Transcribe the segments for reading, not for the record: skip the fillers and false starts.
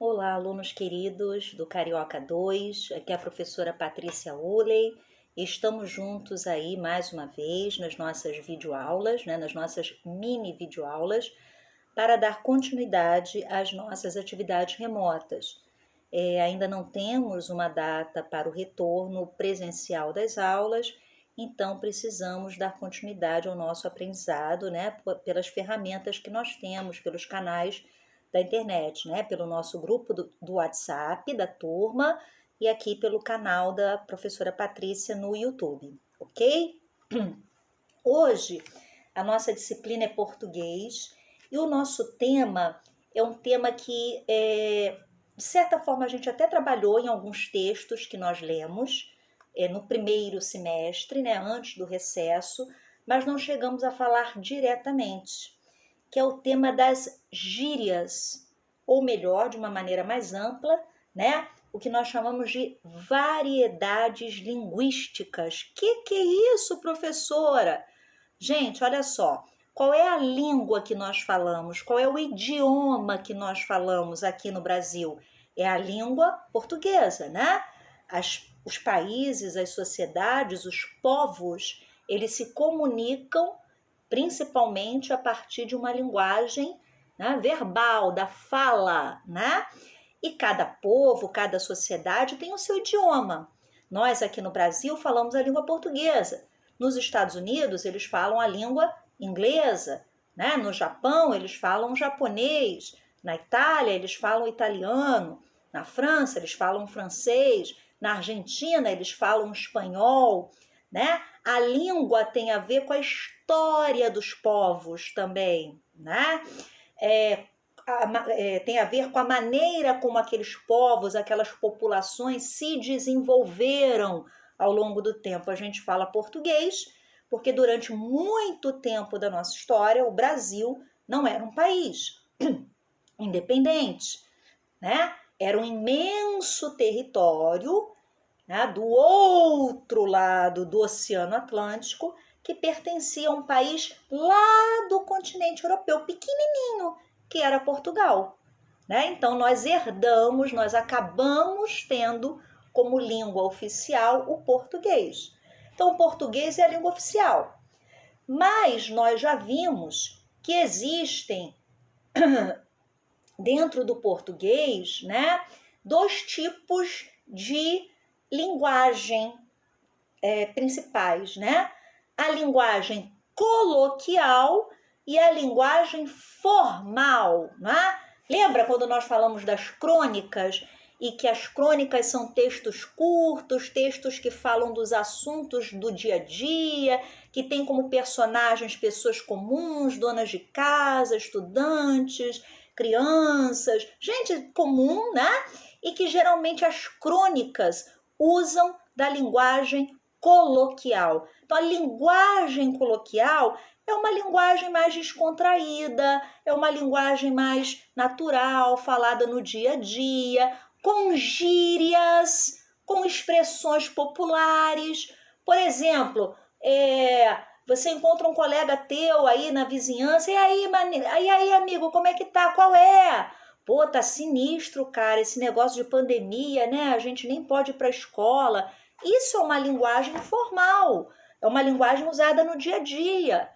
Olá, alunos queridos do Carioca 2, aqui é a professora Patrícia Uley. Estamos juntos aí mais uma vez nas nossas videoaulas, nas nossas mini videoaulas, para dar continuidade às nossas atividades remotas. Ainda não temos uma data para o retorno presencial das aulas, então precisamos dar continuidade ao nosso aprendizado, pelas ferramentas que nós temos, pelos canais da internet, pelo nosso grupo do WhatsApp da turma e aqui pelo canal da professora Patrícia no YouTube, ok? Hoje a nossa disciplina é português e o nosso tema é um tema que, de certa forma, a gente até trabalhou em alguns textos que nós lemos no primeiro semestre, antes do recesso, mas não chegamos a falar diretamente, que é o tema das gírias, ou melhor, de uma maneira mais ampla, o que nós chamamos de variedades linguísticas. Que é isso, professora? Gente, olha só, qual é a língua que nós falamos? Qual é o idioma que nós falamos aqui no Brasil? É a língua portuguesa, os países, as sociedades, os povos, eles se comunicam principalmente a partir de uma linguagem verbal, da fala, E cada povo, cada sociedade tem o seu idioma. Nós aqui no Brasil falamos a língua portuguesa. Nos Estados Unidos, eles falam a língua inglesa, No Japão, eles falam japonês. Na Itália, eles falam italiano. Na França, eles falam francês. Na Argentina, eles falam espanhol, A língua tem a ver com a história dos povos também, tem a ver com a maneira como aqueles povos, aquelas populações se desenvolveram ao longo do tempo. A gente fala português porque durante muito tempo da nossa história o Brasil não era um país independente, Era um imenso território do outro lado do Oceano Atlântico, que pertencia a um país lá do continente europeu, pequenininho, que era Portugal. Então, nós herdamos, nós acabamos tendo como língua oficial o português. Então, o português é a língua oficial. Mas nós já vimos que existem, dentro do português, dois tipos de linguagem principais, A linguagem coloquial e a linguagem formal, Lembra quando nós falamos das crônicas e que as crônicas são textos curtos, textos que falam dos assuntos do dia a dia, que tem como personagens pessoas comuns, donas de casa, estudantes, crianças, gente comum, E que geralmente as crônicas usam da linguagem coloquial. Então, a linguagem coloquial é uma linguagem mais descontraída, é uma linguagem mais natural, falada no dia a dia, com gírias, com expressões populares. Por exemplo, você encontra um colega teu aí na vizinhança, e aí, amigo, como é que tá? Qual é? Pô, tá sinistro, cara, esse negócio de pandemia, A gente nem pode ir pra escola. Isso é uma linguagem formal, é uma linguagem usada no dia a dia,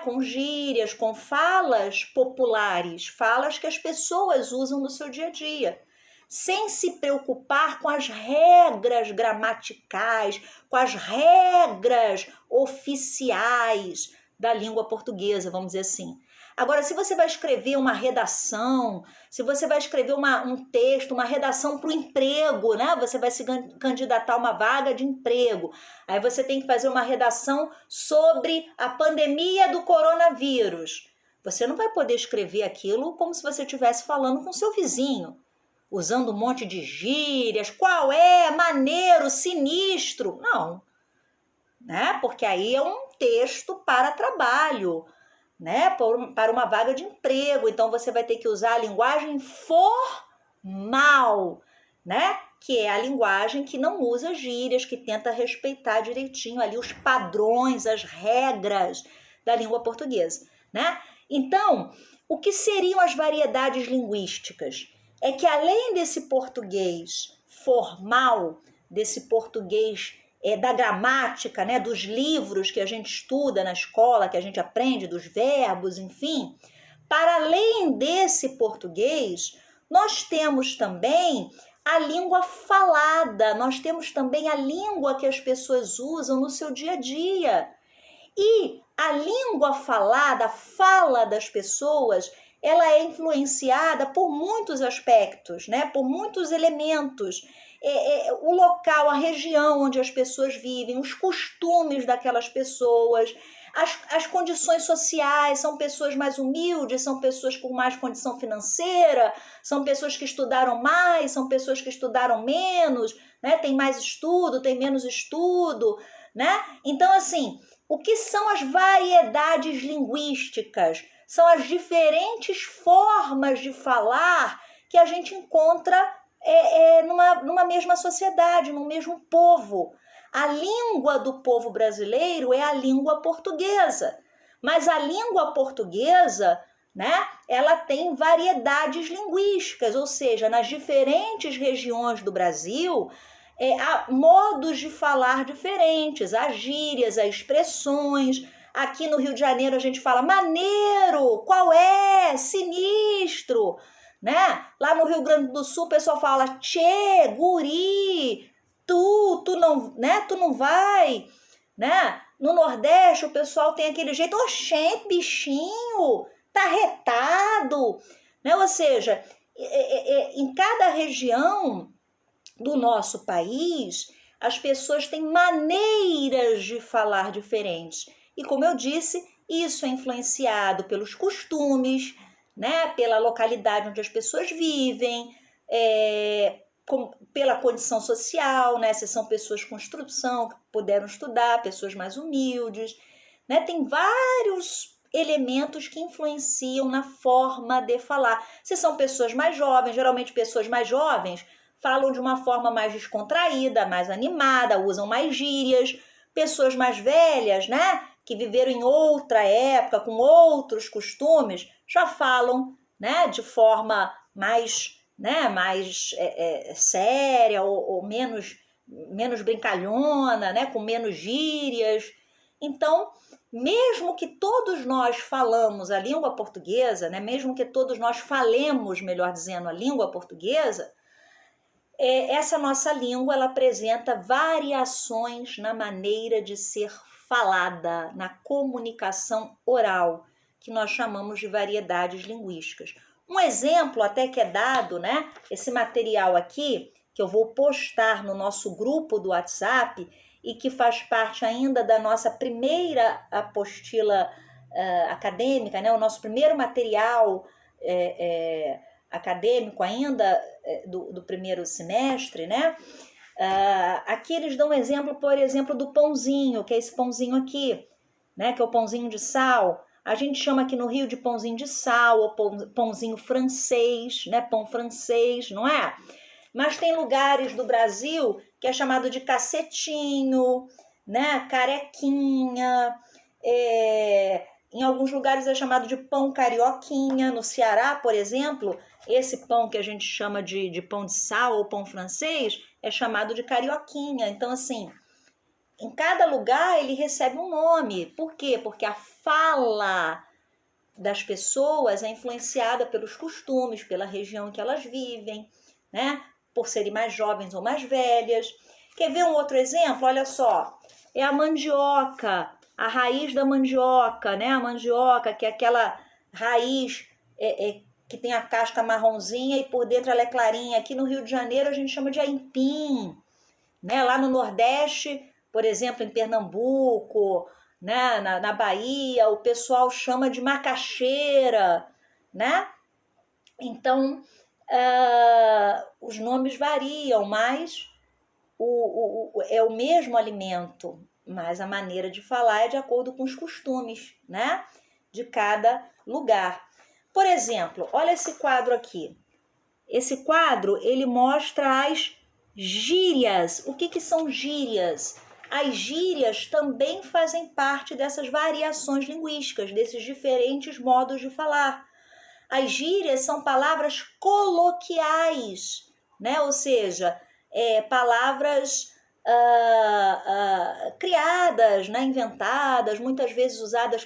Com gírias, com falas populares, falas que as pessoas usam no seu dia a dia, sem se preocupar com as regras gramaticais, com as regras oficiais da língua portuguesa, vamos dizer assim. Agora, se você vai escrever uma redação, se você vai escrever um texto, uma redação para o emprego, Você vai se candidatar a uma vaga de emprego. Aí você tem que fazer uma redação sobre a pandemia do coronavírus. Você não vai poder escrever aquilo como se você estivesse falando com seu vizinho, usando um monte de gírias, qual é, maneiro, sinistro. Não, Porque aí é um texto para trabalho, para uma vaga de emprego. Então, você vai ter que usar a linguagem formal, Que é a linguagem que não usa gírias, que tenta respeitar direitinho ali os padrões, as regras da língua portuguesa, Então, o que seriam as variedades linguísticas? é que além desse português formal, desse português da gramática, né, dos livros que a gente estuda na escola, que a gente aprende, dos verbos, enfim, para além desse português, nós temos também a língua falada, nós temos também a língua que as pessoas usam no seu dia a dia. E a língua falada, a fala das pessoas, ela é influenciada por muitos aspectos, né? Por muitos elementos. O local, a região onde as pessoas vivem, os costumes daquelas pessoas, as condições sociais, são pessoas mais humildes, são pessoas com mais condição financeira, são pessoas que estudaram mais, são pessoas que estudaram menos, né? Tem mais estudo, tem menos estudo, né? Então, assim, o que são as variedades linguísticas? São as diferentes formas de falar que a gente encontra numa mesma sociedade, no mesmo povo. A língua do povo brasileiro é a língua portuguesa, mas a língua portuguesa, né, ela tem variedades linguísticas, ou seja, nas diferentes regiões do Brasil, há modos de falar diferentes, as gírias, as expressões. Aqui no Rio de Janeiro a gente fala maneiro, qual é, sinistro, né? Lá no Rio Grande do Sul o pessoal fala tchê, guri, tu não, né? Tu não vai, né? No Nordeste o pessoal tem aquele jeito, oxente, bichinho, tá retado, né? Ou seja, em cada região do nosso país, as pessoas têm maneiras de falar diferentes. E como eu disse, isso é influenciado pelos costumes, né, pela localidade onde as pessoas vivem, pela condição social, né, se são pessoas com instrução, que puderam estudar, pessoas mais humildes, né, tem vários elementos que influenciam na forma de falar. Se são pessoas mais jovens, geralmente pessoas mais jovens falam de uma forma mais descontraída, mais animada, usam mais gírias. Pessoas mais velhas, né, que viveram em outra época, com outros costumes, já falam, né, de forma mais, né, mais séria ou menos brincalhona, né, com menos gírias. Então, mesmo que todos nós falamos a língua portuguesa, né, mesmo que todos nós falemos, melhor dizendo, a língua portuguesa, essa nossa língua ela apresenta variações na maneira de ser falada, na comunicação oral, que nós chamamos de variedades linguísticas. Um exemplo até que é dado, né? Esse material aqui, que eu vou postar no nosso grupo do WhatsApp e que faz parte ainda da nossa primeira apostila acadêmica, né? O nosso primeiro material acadêmico ainda do primeiro semestre, né? Aqui eles dão um exemplo, por exemplo, do pãozinho, que é esse pãozinho aqui, né? Que é o pãozinho de sal. A gente chama aqui no Rio de pãozinho de sal, ou pãozinho francês, né? Pão francês, não é? Mas tem lugares do Brasil que é chamado de cacetinho, né? Carequinha, em alguns lugares é chamado de pão carioquinha. No Ceará, por exemplo, esse pão que a gente chama de pão de sal ou pão francês é chamado de carioquinha. Então, assim, em cada lugar ele recebe um nome. Por quê? Porque a fala das pessoas é influenciada pelos costumes, pela região em que elas vivem, né? Por serem mais jovens ou mais velhas. Quer ver um outro exemplo? Olha só, é a mandioca, a raiz da mandioca, né? A mandioca, que é aquela raiz que tem a casca marronzinha e por dentro ela é clarinha. Aqui no Rio de Janeiro a gente chama de aipim, né? Lá no Nordeste, por exemplo, em Pernambuco, né? Na Bahia, o pessoal chama de macaxeira, né? Então, os nomes variam, mas é o mesmo alimento, mas a maneira de falar é de acordo com os costumes, né? De cada lugar. Por exemplo, olha esse quadro aqui. Esse quadro, ele mostra as gírias. O que são gírias? As gírias também fazem parte dessas variações linguísticas, desses diferentes modos de falar. As gírias são palavras coloquiais, né? Ou seja, palavras criadas, né? Inventadas, muitas vezes usadas